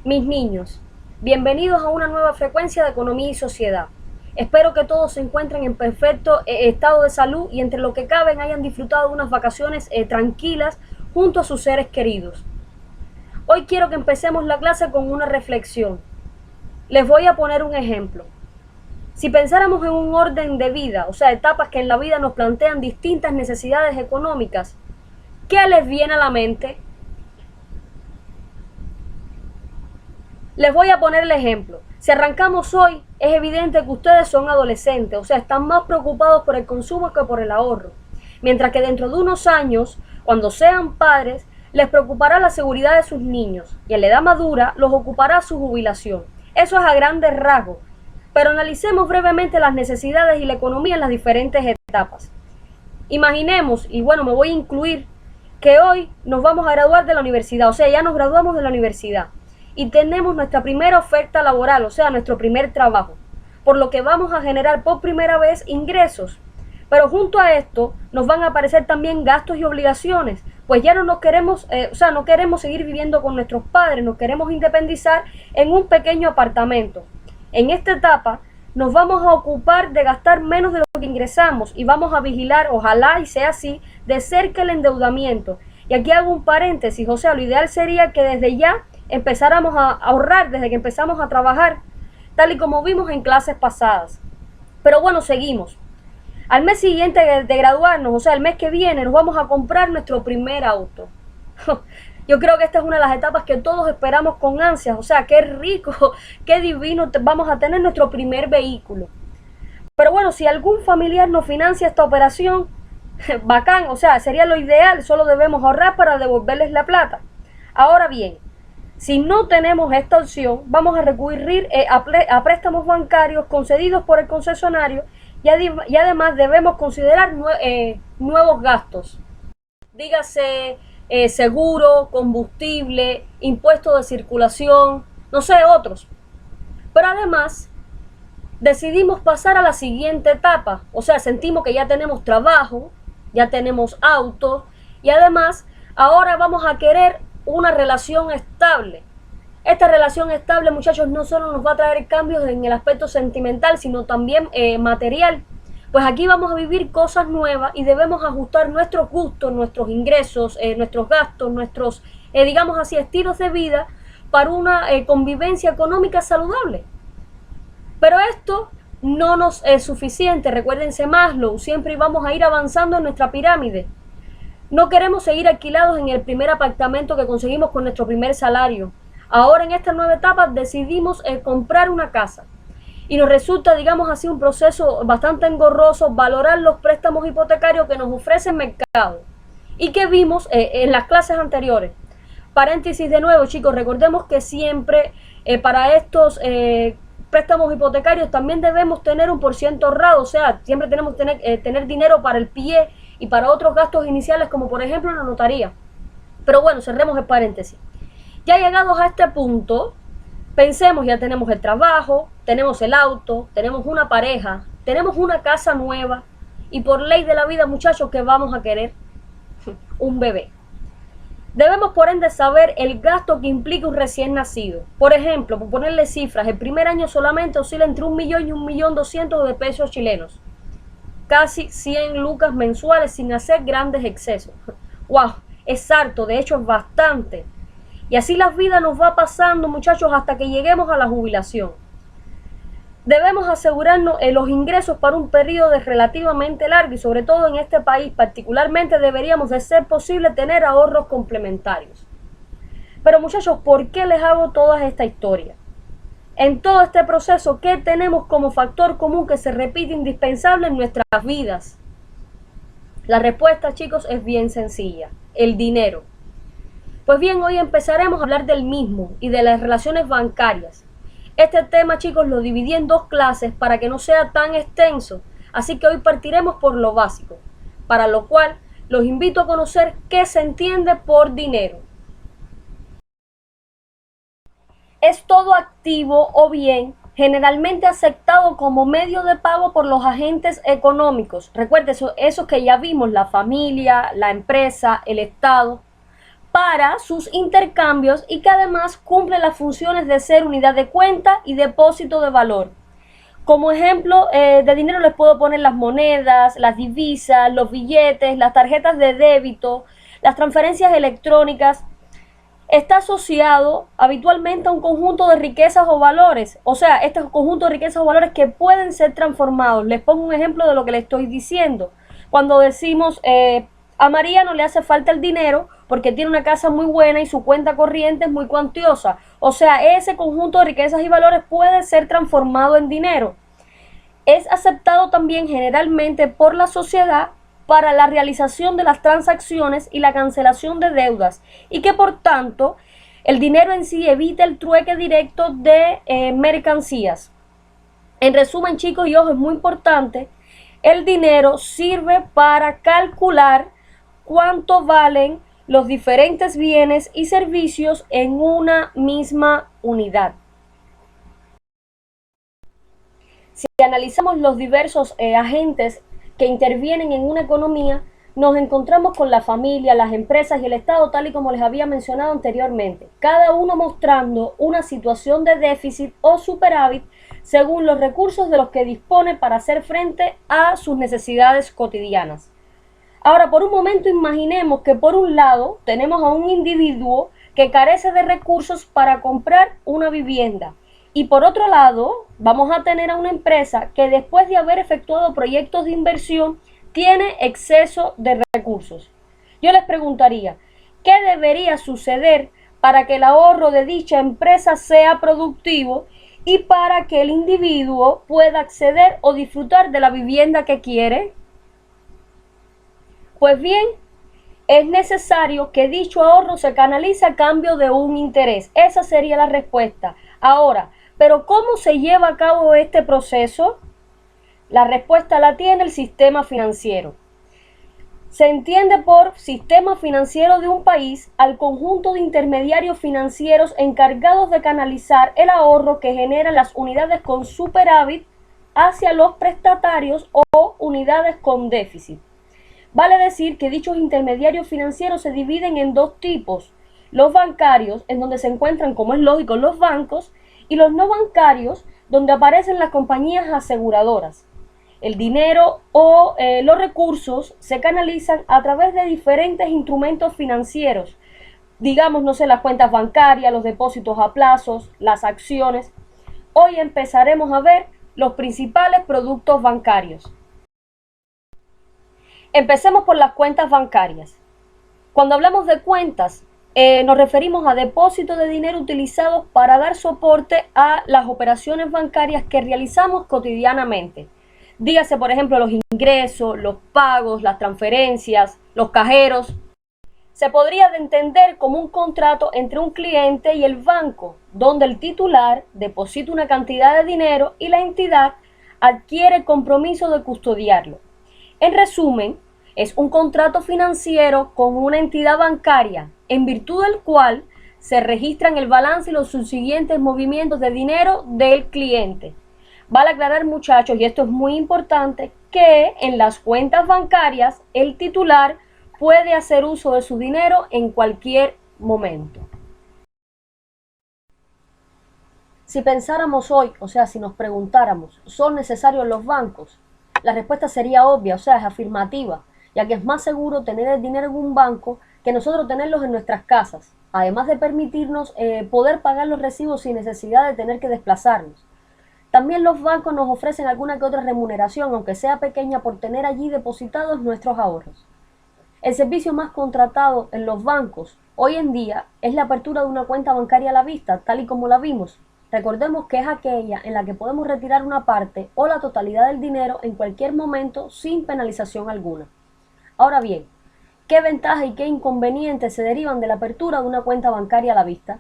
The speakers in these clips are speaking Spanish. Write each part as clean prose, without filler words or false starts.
Mis niños, bienvenidos a una nueva frecuencia de Economía y Sociedad. Espero que todos se encuentren en perfecto estado de salud y entre lo que caben hayan disfrutado de unas vacaciones tranquilas junto a sus seres queridos. Hoy quiero que empecemos la clase con una reflexión. Les voy a poner un ejemplo. Si pensáramos en un orden de vida, o sea, etapas que en la vida nos plantean distintas necesidades económicas, ¿qué les viene a la mente? Les voy a poner el ejemplo. Si arrancamos hoy, es evidente que ustedes son adolescentes, o sea, están más preocupados por el consumo que por el ahorro. Mientras que dentro de unos años, cuando sean padres, les preocupará la seguridad de sus niños y en la edad madura los ocupará su jubilación. Eso es a grandes rasgos. Pero analicemos brevemente las necesidades y la economía en las diferentes etapas. Imaginemos, y bueno, me voy a incluir, que hoy nos vamos a graduar de la universidad, o sea, ya nos graduamos de la universidad y tenemos nuestra primera oferta laboral, o sea, nuestro primer trabajo, por lo que vamos a generar por primera vez ingresos. Pero junto a esto nos van a aparecer también gastos y obligaciones, pues ya no nos queremos, no queremos seguir viviendo con nuestros padres, nos queremos independizar en un pequeño apartamento. En esta etapa nos vamos a ocupar de gastar menos de lo que ingresamos y vamos a vigilar, ojalá y sea así, de cerca el endeudamiento. Y aquí hago un paréntesis, o sea, lo ideal sería que desde ya empezáramos a ahorrar desde que empezamos a trabajar, tal y como vimos en clases pasadas. Pero bueno, seguimos. Al mes siguiente de graduarnos, o sea, el mes que viene, nos vamos a comprar nuestro primer auto. Yo creo que esta es una de las etapas que todos esperamos con ansias, o sea, qué rico, qué divino, vamos a tener nuestro primer vehículo. Pero bueno, si algún familiar nos financia esta operación, bacán, o sea, sería lo ideal, solo debemos ahorrar para devolverles la plata. Ahora bien, si no tenemos esta opción, vamos a recurrir a préstamos bancarios concedidos por el concesionario y además debemos considerar nuevos gastos. Dígase seguro, combustible, impuesto de circulación, no sé, otros. Pero además decidimos pasar a la siguiente etapa, o sea, sentimos que ya tenemos trabajo, ya tenemos auto y además ahora vamos a querer una relación estable. Esta relación estable, muchachos, no solo nos va a traer cambios en el aspecto sentimental, sino también material. Pues aquí vamos a vivir cosas nuevas y debemos ajustar nuestros gustos, nuestros ingresos, nuestros gastos, nuestros, digamos así, estilos de vida para una convivencia económica saludable. Pero esto no nos es suficiente. Recuérdense Maslow, siempre vamos a ir avanzando en nuestra pirámide. No queremos seguir alquilados en el primer apartamento que conseguimos con nuestro primer salario. Ahora en esta nueva etapa decidimos comprar una casa. Y nos resulta, digamos así, un proceso bastante engorroso valorar los préstamos hipotecarios que nos ofrece el mercado. Y que vimos en las clases anteriores. Paréntesis de nuevo, chicos, recordemos que siempre para estos préstamos hipotecarios también debemos tener un % ahorrado, o sea, siempre tenemos que tener dinero para el pie y para otros gastos iniciales como por ejemplo la notaría. Pero bueno, cerremos el paréntesis. Ya llegados a este punto, pensemos, ya tenemos el trabajo, tenemos el auto, tenemos una pareja, tenemos una casa nueva y por ley de la vida, muchachos, ¿qué vamos a querer? Un bebé. Debemos por ende saber el gasto que implica un recién nacido. Por ejemplo, por ponerle cifras, el primer año solamente oscila entre 1 millón y 1.200.000 de pesos chilenos. Casi 100 lucas mensuales sin hacer grandes excesos. ¡Wow! Es harto, de hecho es bastante. Y así la vida nos va pasando, muchachos, hasta que lleguemos a la jubilación. Debemos asegurarnos los ingresos para un periodo relativamente largo y sobre todo en este país particularmente deberíamos de ser posible tener ahorros complementarios. Pero muchachos, ¿por qué les hago toda esta historia? En todo este proceso, ¿qué tenemos como factor común que se repite indispensable en nuestras vidas? La respuesta, chicos, es bien sencilla: el dinero. Pues bien, hoy empezaremos a hablar del mismo y de las relaciones bancarias. Este tema, chicos, lo dividí en 2 clases para que no sea tan extenso, así que hoy partiremos por lo básico, para lo cual los invito a conocer qué se entiende por dinero. Es todo activo o bien generalmente aceptado como medio de pago por los agentes económicos. Recuerde esos que ya vimos, la familia, la empresa, el Estado, para sus intercambios y que además cumple las funciones de ser unidad de cuenta y depósito de valor. Como ejemplo de dinero les puedo poner las monedas, las divisas, los billetes, las tarjetas de débito, las transferencias electrónicas. Está asociado habitualmente a un conjunto de riquezas o valores, o sea, este conjunto de riquezas o valores que pueden ser transformados. Les pongo un ejemplo de lo que le estoy diciendo. Cuando decimos a María no le hace falta el dinero porque tiene una casa muy buena y su cuenta corriente es muy cuantiosa, o sea, ese conjunto de riquezas y valores puede ser transformado en dinero. Es aceptado también generalmente por la sociedad para la realización de las transacciones y la cancelación de deudas, y que por tanto el dinero en sí evita el trueque directo de mercancías. En resumen, chicos, y ojo, es muy importante, el dinero sirve para calcular cuánto valen los diferentes bienes y servicios en una misma unidad. Si analizamos los diversos agentes que intervienen en una economía, nos encontramos con la familia, las empresas y el Estado, tal y como les había mencionado anteriormente, cada uno mostrando una situación de déficit o superávit según los recursos de los que dispone para hacer frente a sus necesidades cotidianas. Ahora, por un momento imaginemos que por un lado tenemos a un individuo que carece de recursos para comprar una vivienda, y por otro lado vamos a tener a una empresa que después de haber efectuado proyectos de inversión tiene exceso de recursos. Yo les preguntaría, ¿qué debería suceder para que el ahorro de dicha empresa sea productivo y para que el individuo pueda acceder o disfrutar de la vivienda que quiere? Pues bien, es necesario que dicho ahorro se canalice a cambio de un interés. Esa sería la respuesta. Ahora, ¿pero cómo se lleva a cabo este proceso? La respuesta la tiene el sistema financiero. Se entiende por sistema financiero de un país al conjunto de intermediarios financieros encargados de canalizar el ahorro que generan las unidades con superávit hacia los prestatarios o unidades con déficit. Vale decir que dichos intermediarios financieros se dividen en dos tipos: los bancarios, en donde se encuentran, como es lógico, los bancos, y los no bancarios, donde aparecen las compañías aseguradoras. El dinero o los recursos se canalizan a través de diferentes instrumentos financieros, digamos, no sé, las cuentas bancarias, los depósitos a plazos, las acciones. Hoy empezaremos a ver los principales productos bancarios. Empecemos por las cuentas bancarias. Cuando hablamos de cuentas, nos referimos a depósitos de dinero utilizados para dar soporte a las operaciones bancarias que realizamos cotidianamente. Dígase, por ejemplo, los ingresos, los pagos, las transferencias, los cajeros. Se podría entender como un contrato entre un cliente y el banco, donde el titular deposita una cantidad de dinero y la entidad adquiere el compromiso de custodiarlo. En resumen, es un contrato financiero con una entidad bancaria, en virtud del cual se registran el balance y los subsiguientes movimientos de dinero del cliente. Vale aclarar, muchachos, y esto es muy importante, que en las cuentas bancarias el titular puede hacer uso de su dinero en cualquier momento. Si pensáramos hoy, o sea, si nos preguntáramos, ¿son necesarios los bancos? La respuesta sería obvia, o sea, es afirmativa, ya que es más seguro tener el dinero en un banco que nosotros tenerlos en nuestras casas, además de permitirnos poder pagar los recibos sin necesidad de tener que desplazarnos. También los bancos nos ofrecen alguna que otra remuneración, aunque sea pequeña, por tener allí depositados nuestros ahorros. El servicio más contratado en los bancos hoy en día es la apertura de una cuenta bancaria a la vista, tal y como la vimos. Recordemos que es aquella en la que podemos retirar una parte o la totalidad del dinero en cualquier momento sin penalización alguna. Ahora bien, ¿qué ventajas y qué inconvenientes se derivan de la apertura de una cuenta bancaria a la vista?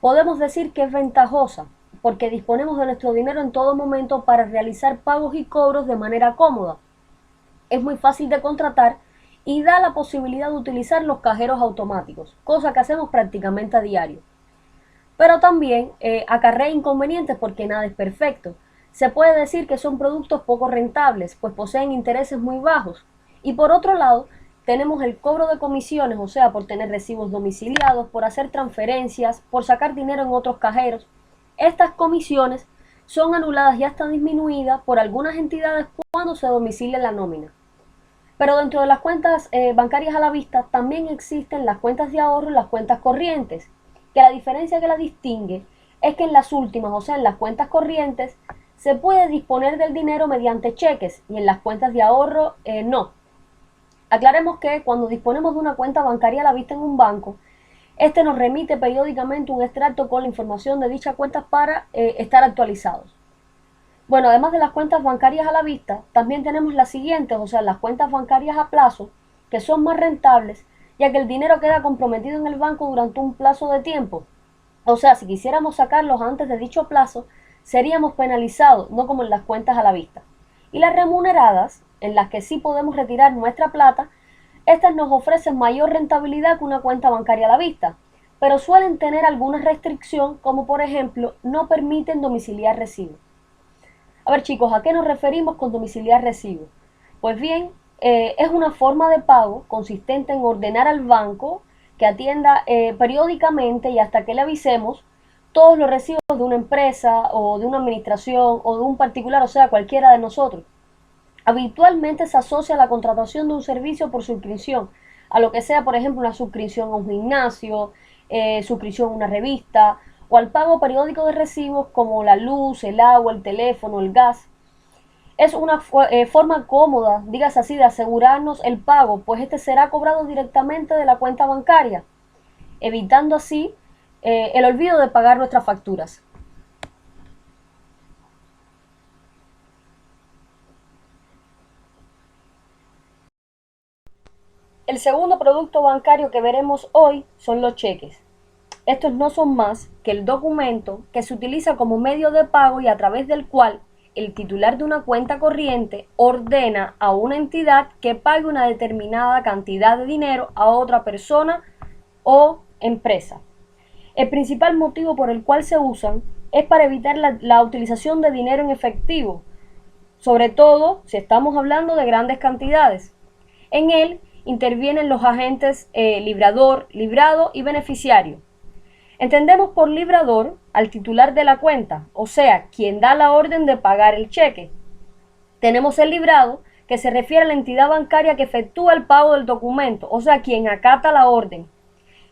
Podemos decir que es ventajosa, porque disponemos de nuestro dinero en todo momento para realizar pagos y cobros de manera cómoda. Es muy fácil de contratar y da la posibilidad de utilizar los cajeros automáticos, cosa que hacemos prácticamente a diario. Pero también acarrea inconvenientes porque nada es perfecto. Se puede decir que son productos poco rentables, pues poseen intereses muy bajos. Y por otro lado, tenemos el cobro de comisiones, o sea, por tener recibos domiciliados, por hacer transferencias, por sacar dinero en otros cajeros. Estas comisiones son anuladas y hasta disminuidas por algunas entidades cuando se domicilia la nómina. Pero dentro de las cuentas bancarias a la vista también existen las cuentas de ahorro y las cuentas corrientes, que la diferencia que las distingue es que en las últimas, o sea, en las cuentas corrientes, se puede disponer del dinero mediante cheques y en las cuentas de ahorro no. Aclaremos que cuando disponemos de una cuenta bancaria a la vista en un banco, este nos remite periódicamente un extracto con la información de dichas cuentas para estar actualizados. Bueno, además de las cuentas bancarias a la vista, también tenemos las siguientes, o sea, las cuentas bancarias a plazo, que son más rentables, ya que el dinero queda comprometido en el banco durante un plazo de tiempo. O sea, si quisiéramos sacarlos antes de dicho plazo, seríamos penalizados, no como en las cuentas a la vista. Y las remuneradas, en las que sí podemos retirar nuestra plata, estas nos ofrecen mayor rentabilidad que una cuenta bancaria a la vista, pero suelen tener alguna restricción, como por ejemplo, no permiten domiciliar recibos. A ver chicos, ¿a qué nos referimos con domiciliar recibos? Pues bien, es una forma de pago consistente en ordenar al banco que atienda periódicamente y hasta que le avisemos todos los recibos de una empresa o de una administración o de un particular, o sea, cualquiera de nosotros. Habitualmente se asocia a la contratación de un servicio por suscripción, a lo que sea, por ejemplo, una suscripción a un gimnasio, suscripción a una revista, o al pago periódico de recibos como la luz, el agua, el teléfono, el gas. Es una forma cómoda, dígase así, de asegurarnos el pago, pues este será cobrado directamente de la cuenta bancaria, evitando así el olvido de pagar nuestras facturas. El segundo producto bancario que veremos hoy son los cheques. Estos no son más que el documento que se utiliza como medio de pago y a través del cual el titular de una cuenta corriente ordena a una entidad que pague una determinada cantidad de dinero a otra persona o empresa. El principal motivo por el cual se usan es para evitar la utilización de dinero en efectivo, sobre todo si estamos hablando de grandes cantidades. En él intervienen los agentes librador, librado y beneficiario. Entendemos por librador al titular de la cuenta, o sea, quien da la orden de pagar el cheque. Tenemos el librado, que se refiere a la entidad bancaria que efectúa el pago del documento, o sea, quien acata la orden.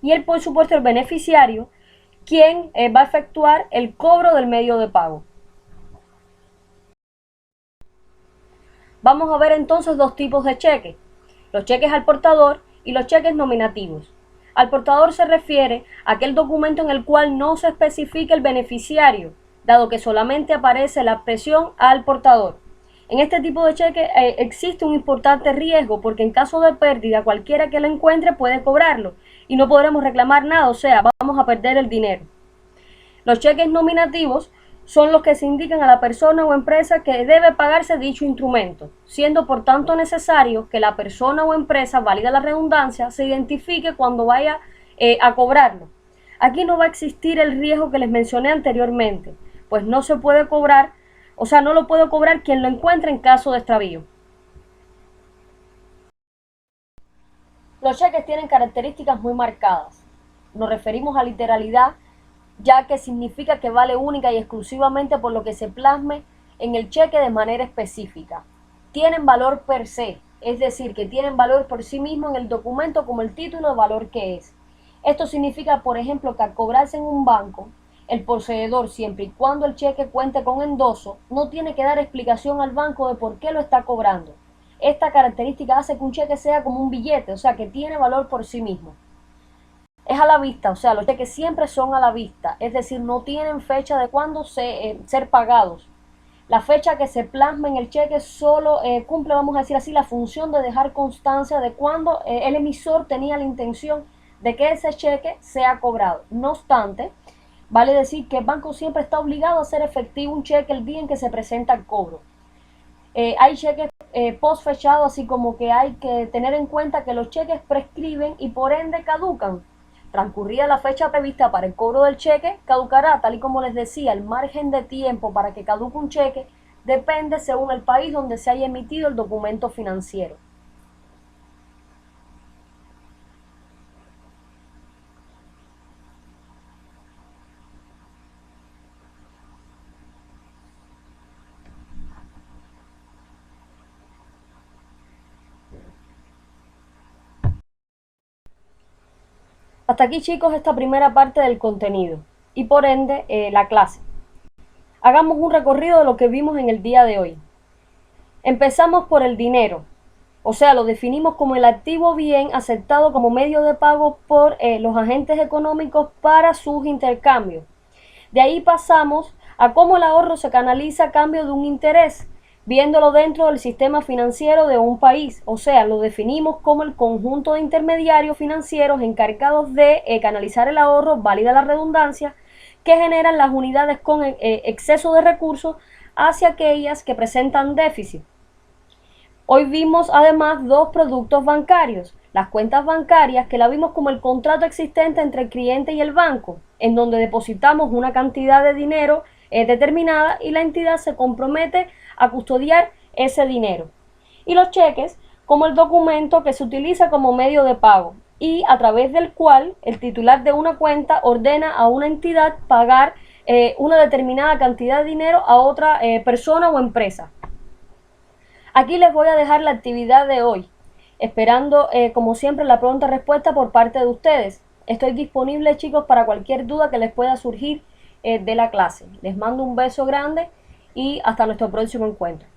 Y él, por supuesto, el beneficiario, quien va a efectuar el cobro del medio de pago. Vamos a ver entonces dos tipos de cheques: los cheques al portador y los cheques nominativos. Al portador se refiere a aquel documento en el cual no se especifica el beneficiario, dado que solamente aparece la expresión al portador. En este tipo de cheque existe un importante riesgo, porque en caso de pérdida cualquiera que lo encuentre puede cobrarlo y no podremos reclamar nada, o sea, vamos a perder el dinero. Los cheques nominativos son los que se indican a la persona o empresa que debe pagarse dicho instrumento, siendo por tanto necesario que la persona o empresa, válida la redundancia, se identifique cuando vaya a cobrarlo. Aquí no va a existir el riesgo que les mencioné anteriormente, pues no se puede cobrar, o sea, no lo puede cobrar quien lo encuentre en caso de extravío. Los cheques tienen características muy marcadas. Nos referimos a literalidad, ya que significa que vale única y exclusivamente por lo que se plasme en el cheque de manera específica. Tienen valor per se, es decir, que tienen valor por sí mismo en el documento como el título de valor que es. Esto significa, por ejemplo, que al cobrarse en un banco, el poseedor, siempre y cuando el cheque cuente con endoso, no tiene que dar explicación al banco de por qué lo está cobrando. Esta característica hace que un cheque sea como un billete, o sea, que tiene valor por sí mismo. Es a la vista, o sea, los cheques siempre son a la vista, es decir, no tienen fecha de cuándo ser pagados. La fecha que se plasma en el cheque solo cumple, vamos a decir así, la función de dejar constancia de cuándo el emisor tenía la intención de que ese cheque sea cobrado. No obstante, vale decir que el banco siempre está obligado a hacer efectivo un cheque el día en que se presenta el cobro. Hay cheques post fechados, así como que hay que tener en cuenta que los cheques prescriben y por ende caducan. Transcurrida la fecha prevista para el cobro del cheque, caducará. Tal y como les decía, el margen de tiempo para que caduque un cheque depende según el país donde se haya emitido el documento financiero. Hasta aquí, chicos, esta primera parte del contenido y por ende la clase. Hagamos un recorrido de lo que vimos en el día de hoy. Empezamos por el dinero, o sea, lo definimos como el activo bien aceptado como medio de pago por los agentes económicos para sus intercambios. De ahí pasamos a cómo el ahorro se canaliza a cambio de un interés, viéndolo dentro del sistema financiero de un país, o sea, lo definimos como el conjunto de intermediarios financieros encargados de canalizar el ahorro, válida la redundancia, que generan las unidades con exceso de recursos hacia aquellas que presentan déficit. Hoy vimos además dos productos bancarios, las cuentas bancarias, que la vimos como el contrato existente entre el cliente y el banco, en donde depositamos una cantidad de dinero determinada y la entidad se compromete a custodiar ese dinero. Y los cheques como el documento que se utiliza como medio de pago y a través del cual el titular de una cuenta ordena a una entidad pagar una determinada cantidad de dinero a otra persona o empresa. Aquí les voy a dejar la actividad de hoy, esperando como siempre la pronta respuesta por parte de ustedes. Estoy disponible, chicos, para cualquier duda que les pueda surgir de la clase. Les mando un beso grande y hasta nuestro próximo encuentro.